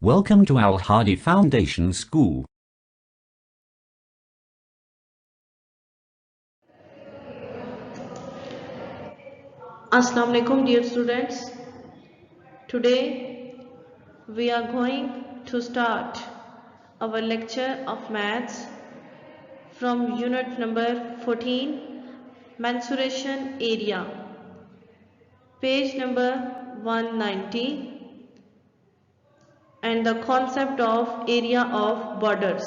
Welcome to Al Hadi Foundation School. Assalamu alaikum dear students. Today we are going to start our lecture of maths from unit number 14, mensuration area, page number 190, and the concept of area of borders.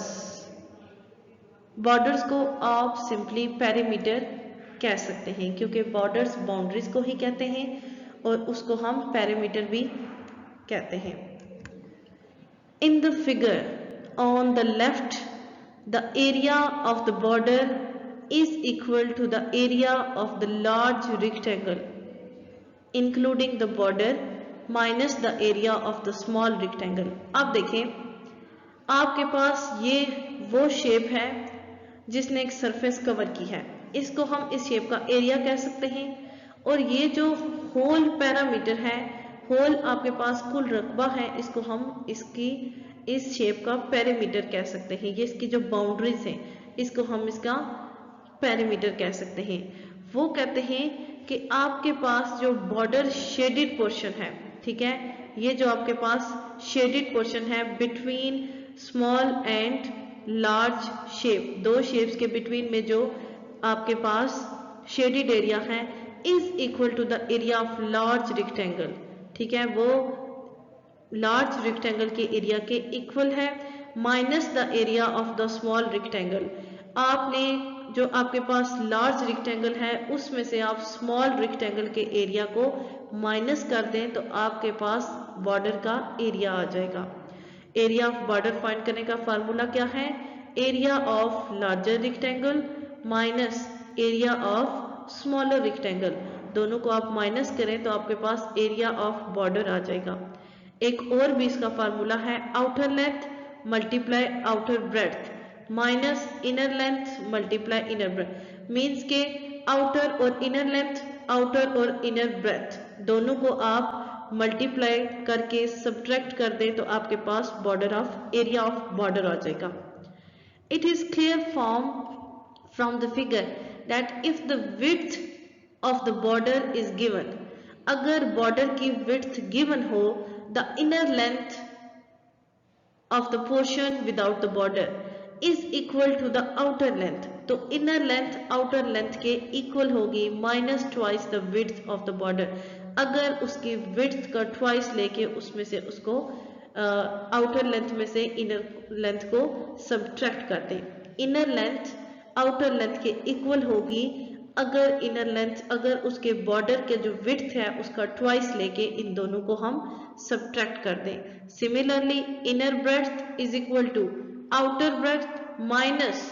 Borders को आप simply perimeter कह सकते हैं क्योंकि borders boundaries को ही कहते हैं और उसको हम पेरीमीटर भी कहते हैं. In the figure on the left the area of the border is equal to the area of the large rectangle including the border minus the area of the small rectangle. अब देखें, आपके पास ये वो shape है जिसने एक surface cover की है, इसको हम इस शेप का एरिया कह सकते हैं. और ये जो होल पैरामीटर है, होल आपके पास कुल रकबा है, इसको हम इस शेप का पेरीमीटर कह सकते हैं. ये इसकी जो बाउंड्रीज हैं इसको हम इसका पेरीमीटर कह सकते हैं. वो कहते हैं कि आपके पास जो बॉर्डर शेडेड पोर्शन है, ठीक है, ये जो आपके पास शेडेड पोर्शन है between small and large shape, दो शेप्स के बिटवीन में जो आपके पास शेडेड एरिया है is equal to the area of large rectangle. ठीक है, वो लार्ज रेक्टेंगल के एरिया के इक्वल है minus the area of the small rectangle. आपने जो आपके पास लार्ज रेक्टेंगल है उसमें से आप स्मॉल रेक्टेंगल के एरिया को माइनस कर दें तो आपके पास बॉर्डर का एरिया आ जाएगा. एरिया ऑफ बॉर्डर फाइंड करने का फार्मूला क्या है? Area of larger rectangle minus area of smaller rectangle. दोनों को आप माइनस करें तो आपके पास एरिया ऑफ बॉर्डर आ जाएगा. एक और भी इसका फार्मूला है outer length multiply outer breadth minus inner length multiply inner breadth. Means के आउटर और इनर लेंथ, आउटर और इनर ब्रेड्थ दोनों को आप मल्टीप्लाई करके सब्ट्रैक्ट कर दें तो आपके पास border of area of border आ जाएगा. It is clear from the figure that if the width of the border is given, अगर बॉर्डर की विड्थ गिवन हो, the inner length of the portion without the border is equal to the outer length, तो inner length outer length के equal होगी minus twice the width of the border. अगर उसकी width का twice लेके उसमें से उसको आउटर लेंथ में से इनर लेंथ को सब्ट्रैक्ट कर दें. इनर लेंथ आउटर लेंथ के इक्वल होगी अगर इनर लेंथ, अगर उसके बॉर्डर के जो विड्थ है उसका ट्वाइस लेके इन दोनों को हम सब्ट्रैक्ट कर दें. Similarly inner breadth is equal to outer breadth minus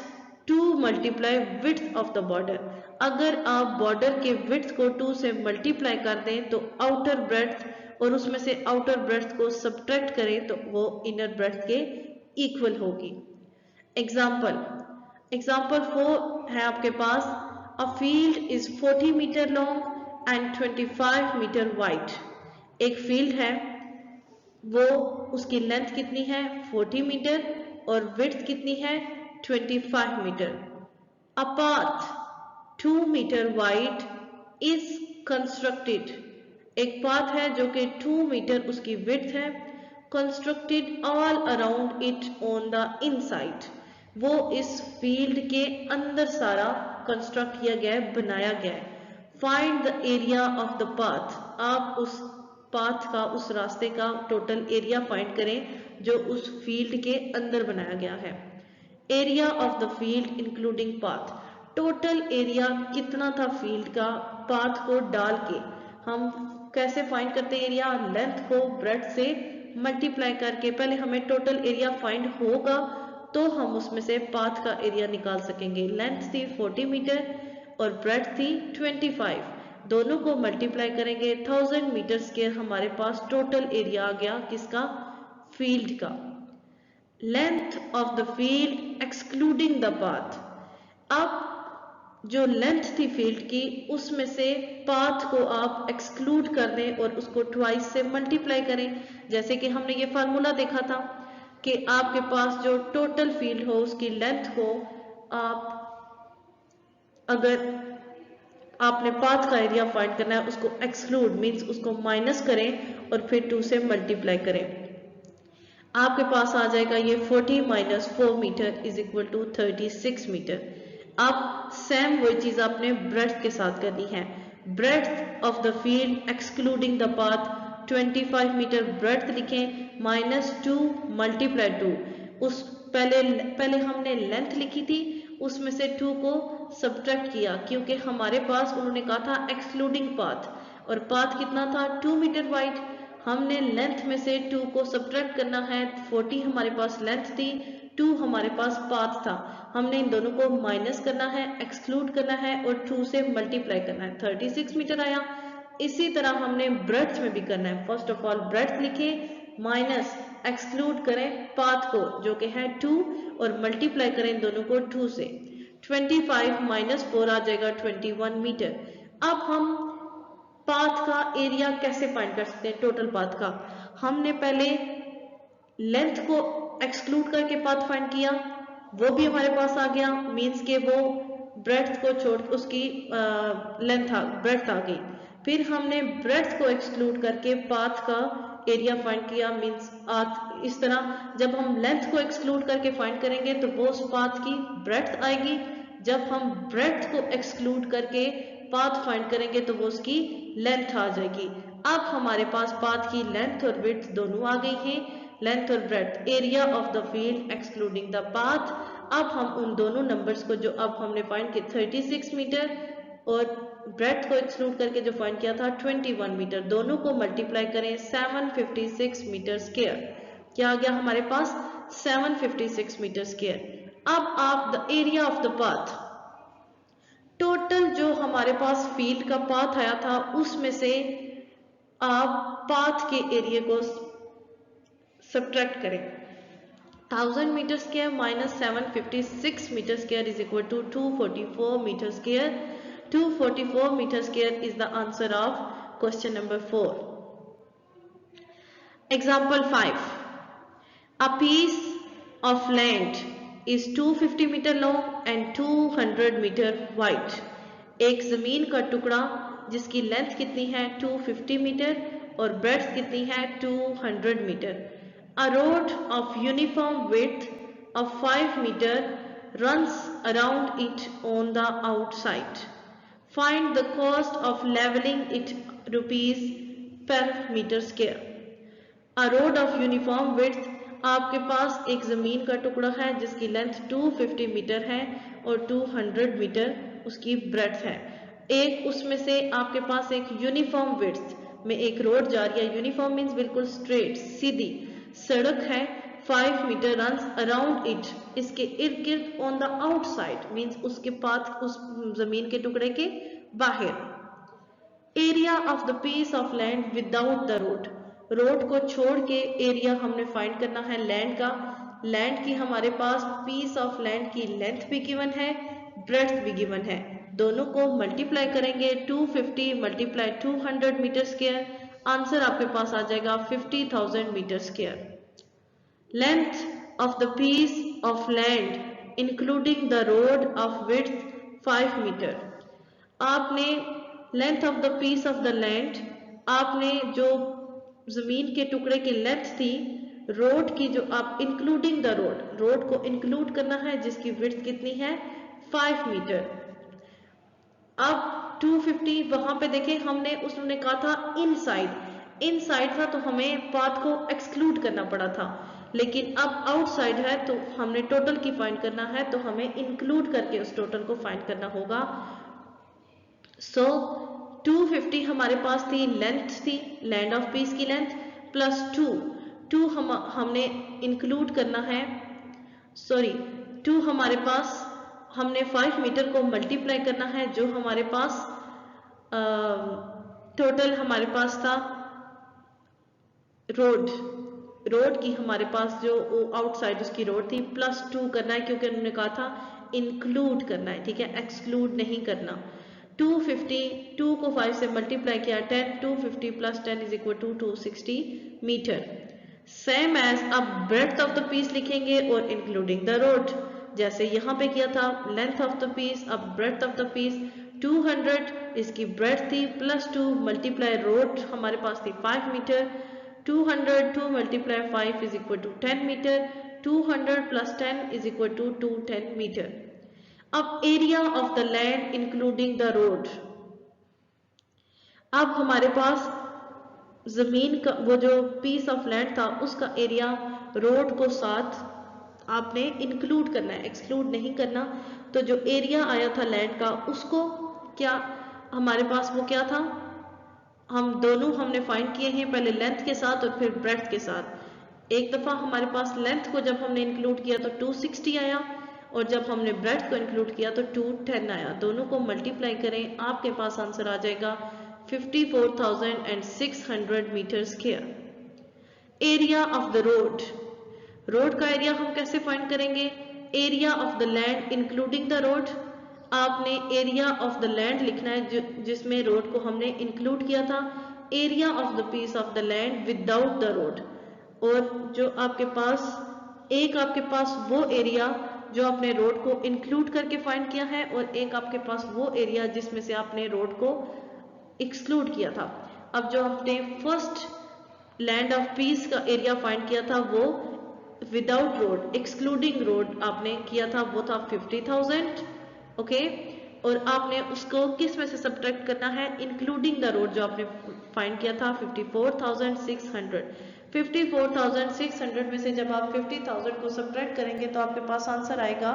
2 multiply width of the border. अगर आप बॉर्डर के विड्थ को 2 से मल्टीप्लाई कर दें तो आउटर ब्रेड्थ और उसमें से आउटर ब्रेड्थ को सब्ट्रैक्ट करें तो वो इनर ब्रेड्थ के इक्वल होगी. एग्जाम्पल 4 है आपके पास. A field is 40 metre long and 25 metre wide. एक फील्ड है, वो उसकी लेंथ कितनी है 40 मीटर और विड्थ कितनी है 25 metre. A path 2 metre wide is constructed. एक पाथ है जो कि 2 मीटर उसकी विड्थ है. Constructed all around it on the inside. वो इस फील्ड के अंदर सारा कंस्ट्रक्ट किया गया है, बनाया गया है. Find the area of the path. आप उस पाथ का, उस रास्ते का टोटल एरिया फाइंड करें जो उस फील्ड के अंदर बनाया गया है. Area of the field including path. Total area कितना था फील्ड का, पाथ को डाल के हम कैसे फाइंड करते हैं एरिया? लेंथ को ब्रेड्थ से मल्टीप्लाई करके. पहले हमें टोटल एरिया फाइंड होगा तो हम उसमें से पाथ का एरिया निकाल सकेंगे. लेंथ थी 40 मीटर और ब्रेड्थ थी 25. दोनों को मल्टीप्लाई करेंगे 1000 मीटर स्क्वायर, हमारे पास टोटल एरिया आ गया किसका? फील्ड का. Length of the field excluding the path. अब जो लेंथ थी फील्ड की उसमें से पाथ को आप एक्सक्लूड कर दें और उसको ट्वाइस से मल्टीप्लाई करें। जैसे कि हमने ये फार्मूला देखा था कि आपके पास जो टोटल फील्ड हो उसकी लेंथ को आप अगर आपने पाथ का एरिया फाइंड करना है उसको एक्सक्लूड मीन्स उसको माइनस करें और फिर 2 से मल्टीप्लाई करें। आपके पास आ जाएगा ये 40 minus 4 metre is equal to 36 metre. अब सेम वही चीज आपने ब्रेड्थ के साथ करनी है। Breadth of the field excluding the path 25 metre breadth लिखें माइनस 2 मल्टीप्लाई 2। उस पहले हमने लेंथ लिखी थी उसमें से 2 को सब्ट्रैक्ट किया क्योंकि हमारे पास उन्होंने कहा था एक्सक्लूडिंग पाथ और पाथ कितना था 2 मीटर वाइड। हमने लेंथ में से 2 को सब्ट्रैक्ट करना है। 40 हमारे पास लेंथ थी, 2 हमारे पास पाथ था। हमने इन दोनों को माइनस करना है, एक्सक्लूड करना है और 2 से मल्टीप्लाई करना है। 36 मीटर आया। इसी तरह हमने ब्रेड्थ में भी करना है। फर्स्ट ऑफ ऑल ब्रेड्थ लिखे माइनस एक्सक्लूड करें पाथ को जो कि है 2 और मल्टीप्लाई करें इन दोनों को 2 से। 25 माइनस 4 आ जाएगा 21 मीटर। अब हम पाथ का एरिया कैसे फाइंड कर सकते हैं टोटल पाथ का। हमने पहले लेंथ को एक्सक्लूड करके पाथ फाइंड किया, वो भी हमारे पास आ गया मींस के वो ब्रेड्थ को छोड़ उसकी ब्रेड्थ आ गई। फिर हमने ब्रेड्थ को एक्सक्लूड करके पाथ का एरिया फाइंड किया मींस इस तरह जब हम लेंथ को एक्सक्लूड करके फाइंड करेंगे तो वो उस पाथ की ब्रेड्थ आएगी। जब हम ब्रेड्थ को एक्सक्लूड करके पाथ फाइंड करेंगे तो वो उसकी लेंथ आ जाएगी। अब हमारे पास पाथ की लेंथ और विड्थ दोनों आ गई हैं। लेंथ और breadth area of the field excluding the path. अब हम उन दोनों नंबर्स को जो अब हमने फाइंड किया 36 मीटर और ब्रेड्थ को एक्सक्लूड करके जो फाइंड किया था 21 मीटर, दोनों को मल्टीप्लाई करें 756 मीटर स्क्वायर। क्या आ गया हमारे पास 756 मीटर स्क्वायर। अब आप the area of the path total जो हमारे पास फील्ड का पाथ आया था उसमें से आप पाथ के एरिया को सब्ट्रैक्ट करें। 1000 metre square minus 756 metre square is equal to 244 metre square. 244 meter square is the answer of question number 4. Example 5. A piece of land is 250 meter long and 200 meter wide. एक जमीन का टुकड़ा जिसकी length कितनी है 250 metre और breadth कितनी है 200 metre. A road of uniform width of 5 meter runs around it on the outside. Find the cost of leveling it rupees per meter square. A road of uniform width आपके पास एक जमीन का टुकड़ा है जिसकी लेंथ 250 मीटर है और 200 metre उसकी ब्रेड्थ है। एक उसमें से आपके पास एक यूनिफॉर्म विड्थ में एक रोड जा रही है। यूनिफॉर्म मीन्स बिल्कुल स्ट्रेट सीधी सड़क है। 5 मीटर रन्स अराउंड इट, इसके इर्द गिर्द ऑन द आउटसाइड मीन्स उसके पाथ उस जमीन के टुकड़े के बाहर। Area of the piece of land without the road, road को छोड़ के एरिया हमने फाइंड करना है लैंड का। लैंड की हमारे पास पीस ऑफ लैंड की लेंथ भी गिवन है, ब्रेड्थ भी गिवन है। दोनों को मल्टीप्लाई करेंगे 250 मल्टीप्लाई 200 मीटर स्क्वायर, आंसर आपके पास आ जाएगा 50,000 metre square. Length of the piece of land including the road of width 5 meter. आपने length of the piece of the land, आपने जो जमीन के टुकड़े की लेंथ थी रोड की जो आप इंक्लूडिंग द रोड को इंक्लूड करना है जिसकी विड्थ कितनी है 5 मीटर। अब 250 वहां पे देखें हमने उसने कहा था इनसाइड था तो हमें पाथ को एक्सक्लूड करना पड़ा था, लेकिन अब आउटसाइड है तो हमने टोटल की फाइंड करना है तो हमें इंक्लूड करके उस टोटल को फाइंड करना होगा। सो 250 हमारे पास थी लेंथ थी लैंड ऑफ पीस की लेंथ प्लस 2 हमने इंक्लूड करना है 2 हमारे पास हमने 5 मीटर को मल्टीप्लाई करना है जो हमारे पास टोटल हमारे पास था रोड की हमारे पास जो आउटसाइड उसकी रोड थी प्लस 2 करना है क्योंकि उन्होंने कहा था इंक्लूड करना है, ठीक है, एक्सक्लूड नहीं करना। 250, 2 को 5 से मल्टीप्लाई किया 10, 250 plus 10 is equal to 260 metre. Same as अब ब्रेड्थ ऑफ द पीस लिखेंगे और इंक्लूडिंग द रोड, जैसे यहाँ पे किया था लेंथ ऑफ द पीस, अब ब्रेड्थ ऑफ द पीस 200 इसकी ब्रेड्थ थी प्लस 2 मल्टीप्लाई रोड हमारे पास थी 5 metre, 200 2 multiply 5 is equal to 10 metre, 200 plus 10 is equal to 210 metre. अब area of the land including the road, अब हमारे पास जमीन का वो जो पीस ऑफ लैंड था उसका एरिया रोड को साथ आपने इंक्लूड करना है, एक्सक्लूड नहीं करना। तो जो एरिया आया था लैंड का उसको क्या हमारे पास वो क्या था, हम दोनों हमने फाइंड किए हैं, पहले लेंथ के साथ और फिर ब्रेड्थ के साथ। एक दफा हमारे पास लेंथ को जब हमने इंक्लूड किया तो 260 आया और जब हमने ब्रेड्थ को इंक्लूड किया तो 210 आया। दोनों को मल्टीप्लाई करें, आपके पास आंसर आ जाएगा 54,600 metre square. Area of the road, road का एरिया हम कैसे फाइंड करेंगे, area of the land including the road, आपने एरिया ऑफ द लैंड लिखना है जिसमें रोड को हमने इंक्लूड किया था, area of the piece of the land without the road, और जो आपके पास वो एरिया जो आपने रोड को इंक्लूड करके फाइंड किया है और एक आपके पास वो एरिया जिसमें से आपने रोड को एक्सक्लूड किया था। अब जो आपने फर्स्ट लैंड ऑफ पीस का एरिया फाइंड किया था वो विदाउट रोड एक्सक्लूडिंग रोड आपने किया था, वो था 50,000, ओके, और आपने उसको किस में से सब्ट्रैक्ट करना है, इंक्लूडिंग द रोड जो आपने फाइंड किया था 54,600। 54,600 में से जब आप 50,000 को सब्ट्रैक्ट करेंगे तो आपके पास आंसर आएगा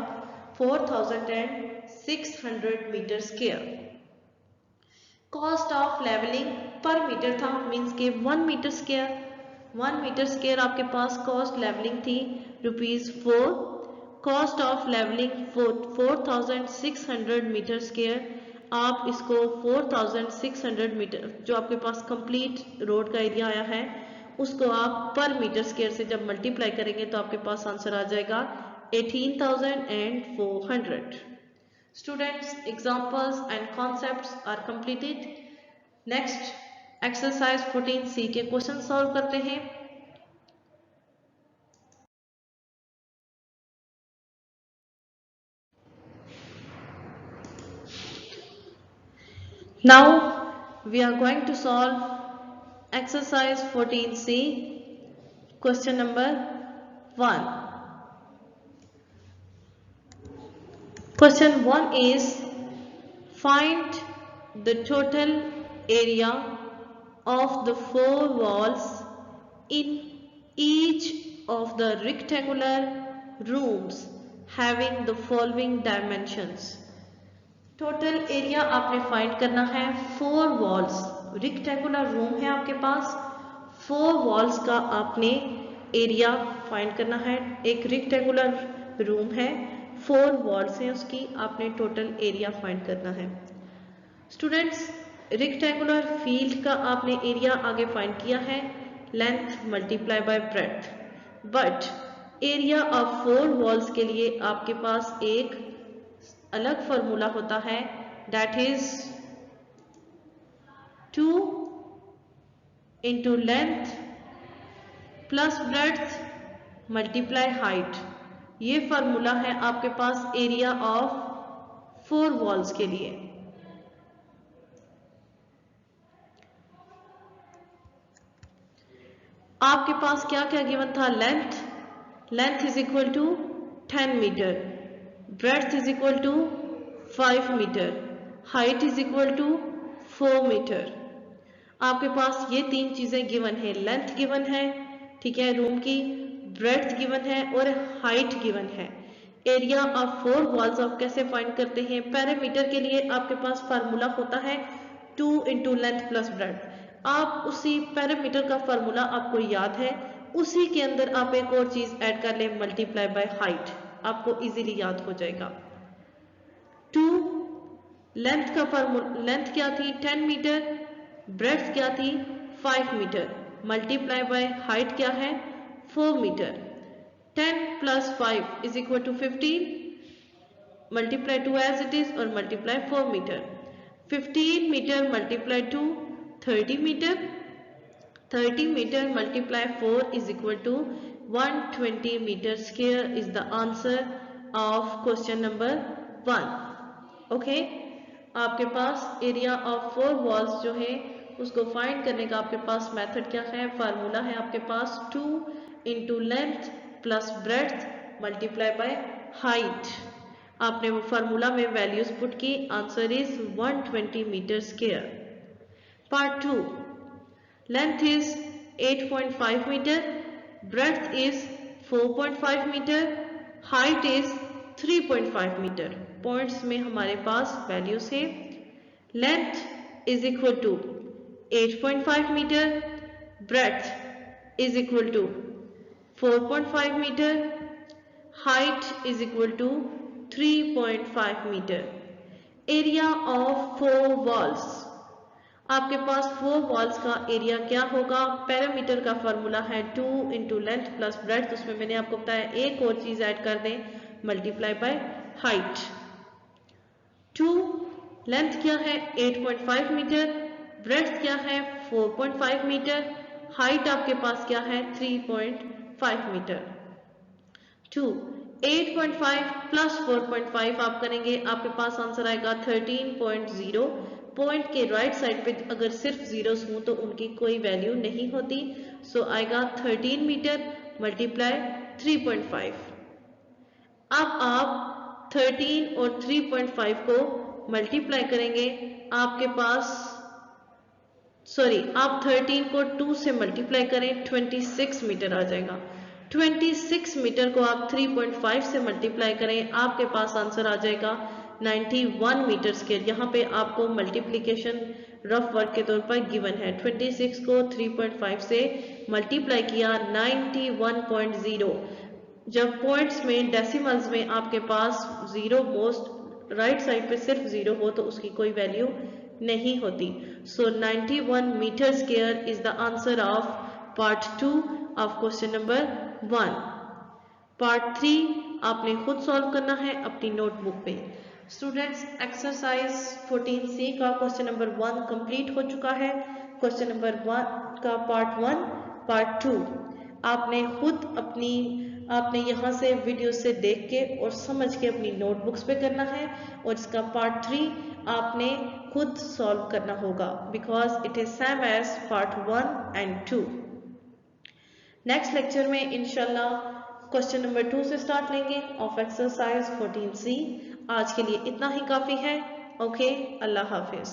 4,600 metre square. Cost of levelling per metre था, मीन्स के 1 मीटर स्क्वायर, 1 मीटर स्क्वायर आपके पास कॉस्ट लेवलिंग थी ₹4। Cost of levelling 4,600 metre square, आप इसको 4,600 मीटर जो आपके पास कंप्लीट रोड का एरिया आया है उसको आप पर मीटर स्क्वायर से जब मल्टीप्लाई करेंगे तो आपके पास आंसर आ जाएगा 18,400। Students, examples and concepts are completed. Next, exercise 14C के क्वेश्चन सॉल्व करते हैं। Now we are going to solve exercise 14C, question number 1. Question 1 is find the total area of the 4 walls in each of the rectangular rooms having the following dimensions. Total area आपने find करना है 4 walls, rectangular room है आपके पास, 4 walls का आपने area find करना है। एक रेक्टेंगुलर रूम है, 4 वॉल्स हैं, उसकी आपने टोटल एरिया फाइंड करना है। स्टूडेंट्स, रेक्टेंगुलर फील्ड का आपने एरिया आगे फाइंड किया है, length multiply by breadth, but area of 4 walls के लिए आपके पास एक अलग फॉर्मूला होता है, that is 2 into length plus breadth multiply height. ये फॉर्मूला है आपके पास एरिया ऑफ 4 वॉल्स के लिए। आपके पास क्या क्या गिवन था, length is equal to 10 metre, breadth is equal to 5 metre, height is equal to 4 metre. आपके पास ये 3 चीजें गिवन है, लेंथ गिवन है, ठीक है, रूम की, ब्रेड्थ गिवन है और हाइट गिवन है। एरिया ऑफ 4 वॉल्स आप कैसे फाइंड करते हैं, पैरामीटर के लिए आपके पास फार्मूला होता है 2 इंटू लेंथ प्लस ब्रेड्थ। आप उसी पैरामीटर का फार्मूला आपको याद है, उसी के अंदर आप एक और चीज ऐड कर लें, मल्टीप्लाई बाय हाइट, आपको इजीली याद हो जाएगा। 2 लेंथ का फार्मूला, लेंथ क्या थी 10 मीटर, ब्रेड्थ क्या थी 5 मीटर, मल्टीप्लाई बाय हाइट क्या है 4 metre. 10 plus 5 is equal to 15, multiply 2 as it is और multiply 4 meter. 15 meter multiply 2 30 meter. 30 meter multiply 4 is equal to 120 meter square is the answer of question number 1. Okay, आपके पास area of 4 walls जो है उसको find करने का आपके पास method क्या है, फार्मूला है आपके पास 2 into length plus breadth multiply by height. आपने वो फार्मूला में वैल्यूज पुट की, answer is 120 metre square. Part 2, length is 8.5 metre, breadth is 4.5 metre, height is 3.5 metre. Points में हमारे पास वैल्यूज है. Length is equal to 8.5 metre, breadth is equal to 4.5 metre, height is equal to 3.5 metre. Area of 4 walls, आपके पास 4 walls का area क्या होगा, parameter का फॉर्मूला है 2 इंटू लेंथ प्लस ब्रेड्थ. उसमें मैंने आपको बताया एक और चीज ऐड कर दें, मल्टीप्लाई बाय हाइट. 2 लेंथ क्या है 8.5 मीटर, ब्रेड्थ क्या है 4.5 मीटर, हाइट आपके पास क्या है 3.5 मीटर. 2 8.5 प्लस 4.5 आप करेंगे, आपके पास आंसर आएगा 13.0. पॉइंट के राइट साइड पे अगर सिर्फ जीरोस हों तो उनकी कोई वैल्यू नहीं होती. सो आएगा 13 मीटर मल्टीप्लाई 3.5. अब आप 13 और 3.5 को मल्टीप्लाई करेंगे, आपके पास आप 13 को 2 से मल्टीप्लाई करें 26 मीटर आ जाएगा. 26 मीटर को आप 3.5 से मल्टीप्लाई करें, आपके पास आंसर आ जाएगा 91 मीटर स्क्वायर. यहाँ पे आपको मल्टीप्लिकेशन रफ वर्क के तौर पर गिवन है. 26 को 3.5 से मल्टीप्लाई किया 91.0. जब पॉइंट्स में डेसिमल्स में आपके पास जीरो मोस्ट राइट साइड पे सिर्फ जीरो हो तो उसकी कोई वैल्यू नहीं होती. So 91 metre square is the answer of part 2 of question number 1. पार्ट 3 आपने खुद सॉल्व करना है अपनी नोटबुक पे. स्टूडेंट्स, एक्सरसाइज 14C का क्वेश्चन नंबर 1 कंप्लीट हो चुका है. क्वेश्चन नंबर 1 का पार्ट 1 पार्ट 2 आपने आपने यहाँ से वीडियो से देख के और समझ के अपनी नोटबुक्स पे करना है, और इसका पार्ट 3 आपने खुद सॉल्व करना होगा because it is same as part 1 and 2. Next lecture में इंशाल्लाह क्वेश्चन नंबर 2 से स्टार्ट लेंगे ऑफ एक्सरसाइज 14C. आज के लिए इतना ही काफी है. ओके, अल्लाह हाफिज.